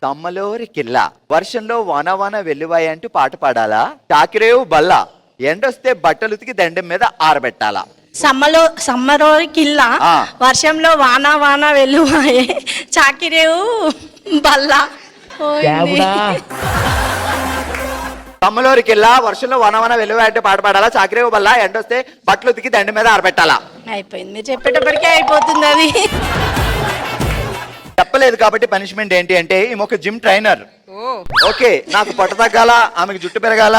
తమ్మలోరి కిల్ల వర్షంలో వాన వాన వెల్లువాయి అంటూ పాట పాడాలా? చాకిరేవు బల్ల ఎండొస్తే బట్టలు ఉతికి దండం మీద ఆరబెట్టాలా? సమ్మరోరి కిల్ల వర్షంలో వాన వాన వెలువాయే చాకిరేవు బల్ల. తమ్మలోరి కిల్ల వర్షంలో వాన వాన వెల్లువాయి అంటే పాట పాడాలా? చాకిరేవు బల్ల ఎండొస్తే బట్టలు ఉతికి దండం మీద ఆరబెట్టాలా? అయిపోయింది, మీరు చెప్పేటప్పటికే అయిపోతుంది అది. చెప్పలేదు కాబట్టి పనిష్మెంట్ ఏంటి అంటే ఈమె ఒక జిమ్ ట్రైనర్. ఓకే, నాకు పొట్ట తగ్గాల, ఆమెకు జుట్టు పెరగాల,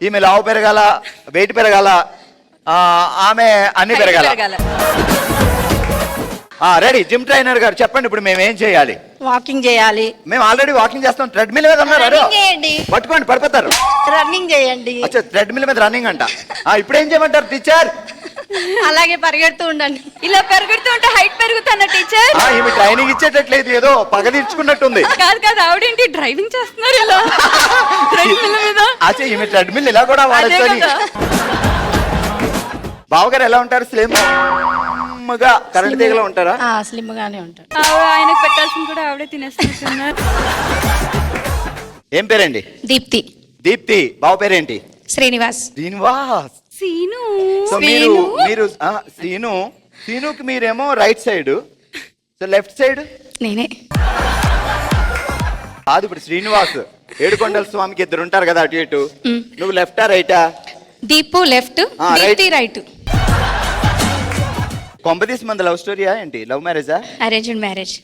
ఈమె లావు పెరగాల, వెయిట్ పెరగాల, ఆమె అన్ని పెరగాల. రెడీ జిమ్ ట్రైనర్ గారు చెప్పండి, ఇప్పుడు మేము ఏం చేయాలి? వాకింగ్ చేయాలి. మేము ఆల్రెడీ వాకింగ్ చేస్తాం. ట్రెడ్మిల్ మీద ఉన్నారు, పట్టుకోండి పడిపోతారు. రన్నింగ్ చేయండి. ట్రెడ్మిల్ మీద రన్నింగ్ అంట. ఇప్పుడు ఏం చేయమంటారు టీచర్? అలాగే పరిగెడుతూ ఉండండి. ఇలా పెరుగుతూ ఉంటే హైట్ పెరుగుతానా టీచర్? ఈమె ట్రైనింగ్ ఇచ్చేటట్లేదు, ఏదో పగ తీర్చుకున్నట్టుంది. కాదు కాదు, ఆవిడేంటి డ్రైవింగ్ చేస్తున్నారు ఇలా ట్రెడ్మిల్ మీద? ఈమె ట్రెడ్మిల్ ఇలా కూడా వాడచ్చు. బావగారు ఎలా ఉంటారు? స్లిమ్ గా కరెంట్ తీగలో ఉంటారా? స్లిమ్ గానే ఉంటారు. ఆయనకు పెట్టాల్సింది కూడా ఆవిడే తినేస్తున్నారు. ఏం పేరండి? దీప్తి. దీప్తి. బావ పేరేంటి? శ్రీనివాస్. శ్రీనివాస్. సీను. సో మీరు సీనుకి మీరేమో right side, so left side నేనే. కాదు, ఇప్పుడు శ్రీనివాస్ ఏడుకొండల స్వామికి ఇద్దరు ఉంటారు కదా అటు ఇటు, నువ్వు లెఫ్టా రైటా? Deepu left, Deepti right. కొంపదీసి మంది లవ్ స్టోరీయా ఏంటి? లవ్ మ్యారేజా? Arranged marriage.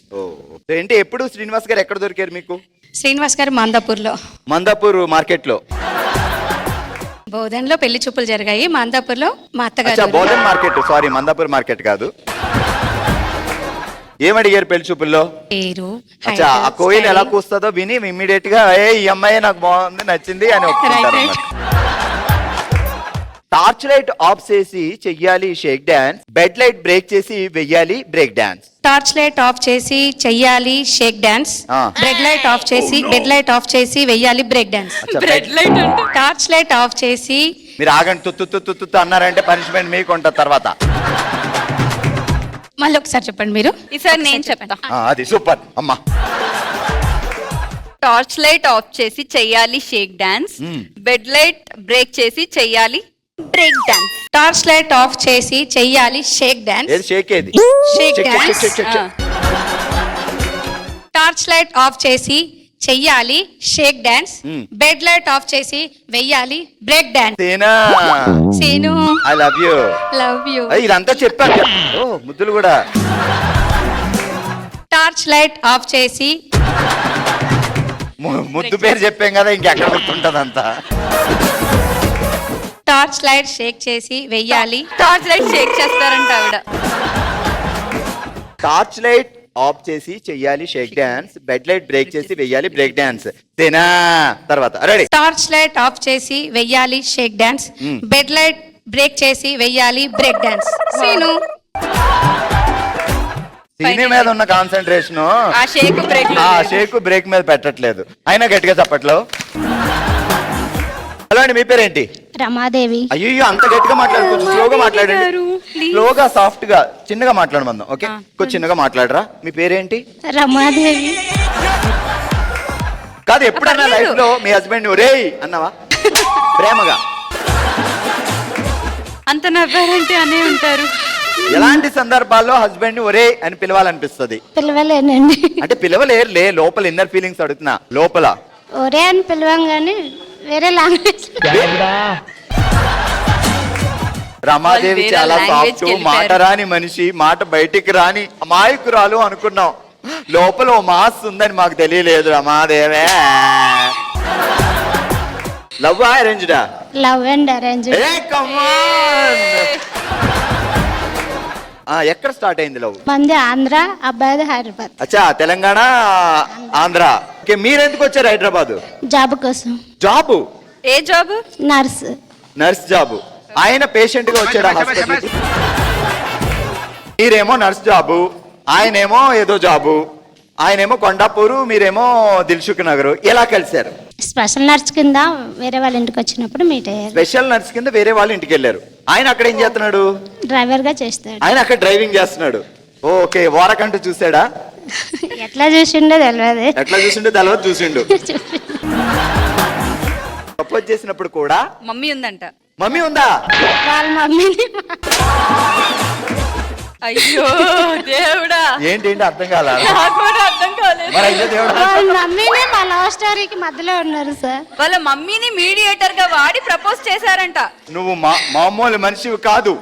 ఏంటి ఎప్పుడు శ్రీనివాస్ గారు ఎక్కడ దొరికారు మీకు? శ్రీనివాస్ గారు మందాపూర్ మార్కెట్ లో, బోధన్లో పెళ్లి చూపులు జరిగాయి. మందాపూర్లో మా అత్తగారు. Bodhan market, sorry Mandapur market కాదు. ఏమడిగారు పెళ్లి చూపుల్లో? పేరు. ఆ కోయిల్ ఎలా కూస్తుందో విని ఇమ్మీడియట్ గా ఈ అమ్మాయి నాకు బాగుంది, నచ్చింది అని ఒప్పుకుంటారు. టార్చ్ లైట్ ఆఫ్ చేసి చెయ్యాలి shake dance, bed light break చేసి వెయ్యాలి break dance. Torch light off చేసి చెయ్యాలి shake dance, bed light off చేసి వెయ్యాలి బ్రేక్ డాన్స్. బ్రెడ్ లైట్ అంటే టార్చ్ లైట్ ఆఫ్ చేసి మీరు ఆగండి, తుత్తు అన్నారంటే పనిష్మెంట్ మీకు ఉంటుంది తర్వాత. మళ్ళీ ఒకసారి చెప్పండి మీరు. ఈసారి నేను చెప్తా. అది సూపర్ అమ్మా. టార్చ్ లైట్ ఆఫ్ చేసి చెయ్యాలి shake dance, bed light break చేసి చెయ్యాలి break dance. Torch light off చేసి చెయ్యాలి షేక్ డాన్స్. షేక్ ఏది? Shake dance. Torch light off చేసి చెయ్యాలి shake dance, bed light off చేసి వెయ్యాలి break dance. Seenu I love you. Love you. ఇదంతా చెప్పాను. ముద్దులు కూడా. టార్చ్ లైట్ ఆఫ్ చేసి ముద్దు పేరు చెప్పాం కదా, ఇంకెక్కడ గుర్తుంటది అంతా. టార్చ్ లైట్ షేక్ చేసి వెయ్యాలి. టార్చ్ లైట్ షేక్ చేస్తారంట ఆవిడ. టార్చ్ లైట్ ఆఫ్ చేసి చెయ్యాలి shake dance, bed light break చేసి వెయ్యాలి బ్రేక్ డాన్స్. తర్వాత రెడీ. టార్చ్ లైట్ ఆఫ్ చేసి వెయ్యాలి shake dance, bed light break చేసి వెయ్యాలి బ్రేక్ డాన్స్. సీను సీని మీద ఉన్న కాన్సన్ట్రేషన్ ఆ షేక్ బ్రేక్ మీద పెట్టట్లేదు. అయినా గట్టిగా చెప్పట్లో. హలో అండి, మీ పేరేంటి? రమాదేవి. అయ్యో అంత గట్టిగా మాట్లాడుకోవచ్చు, స్లోగా మాట్లాడండి. స్లోగా సాఫ్ట్ గా చిన్నగా మాట్లాడమందాం. ఓకే, కొంచెం చిన్నగా మాట్లాడరా. మీ పేరేంటి? రమాదేవి. కాదు, ఎప్పుడన్నా లైఫ్ లో మీ హస్బెండ్ ఒరేయ్ అన్నావా? ప్రేమగా అంత నవ్వారంటే అనే ఉంటారు. ఎలాంటి సందర్భాల్లో హస్బెండ్ ని ఒరే అని పిలవాలనిపిస్తుంది? పిలవలేనండి. అంటే పిలవలేరులే, లోపల ఇన్నర్ ఫీలింగ్స్ అడుగుతున్నా. లోపల ఒరే అని పిలవం గానీ వేరే లాంగ్వేజ్. రమాదేవి చాలా సాఫ్ట్, మాట రాని మనిషి, మాట బయటికి రాని అమాయకురాలు అనుకున్నాం. లోపల ఓ మాస్ ఉందని మాకు తెలియలేదు. రమాదేవే. లవ్ అరేంజ్డా? Love and arrange. ఎక్కడ స్టార్ట్ అయింది లవ్? మంది ఆంధ్ర, అబ్బాయిది హైదరాబాద్. అచ్చా, తెలంగాణ ఆంధ్ర. మీరెందుకు వచ్చారు హైదరాబాద్? జాబ్ కోసం. జాబు? ఏ జాబ్? Nurse job. ఆయన పేషెంట్ గా వచ్చాడు హాస్పిటల్. మీరేమో నర్స్ జాబు, ఆయనేమో ఏదో జాబు. ఆయనేమో కొండాపూరు, మీరేమో దిల్సుఖ్ నగర్. ఎలా కలిశారు? స్పెషల్ నర్స్ కింద వేరే వాళ్ళ ఇంటికి వచ్చినప్పుడు మీట్ అయ్యారు. స్పెషల్ నర్స్ కింద వేరే వాళ్ళ ఇంటికి వెళ్ళారు. ఆయన అక్కడ ఏం చేస్తున్నాడు? డ్రైవర్ గా చేస్తాడు. ఆయన అక్కడ డ్రైవింగ్ చేస్తున్నాడు. ఓకే, వారకంటూ చూసాడా? ఎట్లా చూసిండో తెలియదు. ఎట్లా చూసిండు తెలవదు, చూసిండు. ప్రపోజ్ చేసినప్పుడు కూడా మమ్మీ ఉందంట. మమ్మీ ఉందా? వాళ్ళ మమ్మీని అయ్యో దేవుడా, ఏంటి అర్థం కాల. నాకు కూడా అర్థం కాలేదు. మరి అయ్యో దేవుడా, వాళ్ళ మమ్మీనే మా లవ్ స్టోరీకి మధ్యలో ఉన్నారు సార్. వాళ్ళ మమ్మీని మీడియేటర్ గా వాడి ప్రపోజ్ చేశారంట. నువ్వు మామూలు మనిషివి కాదు.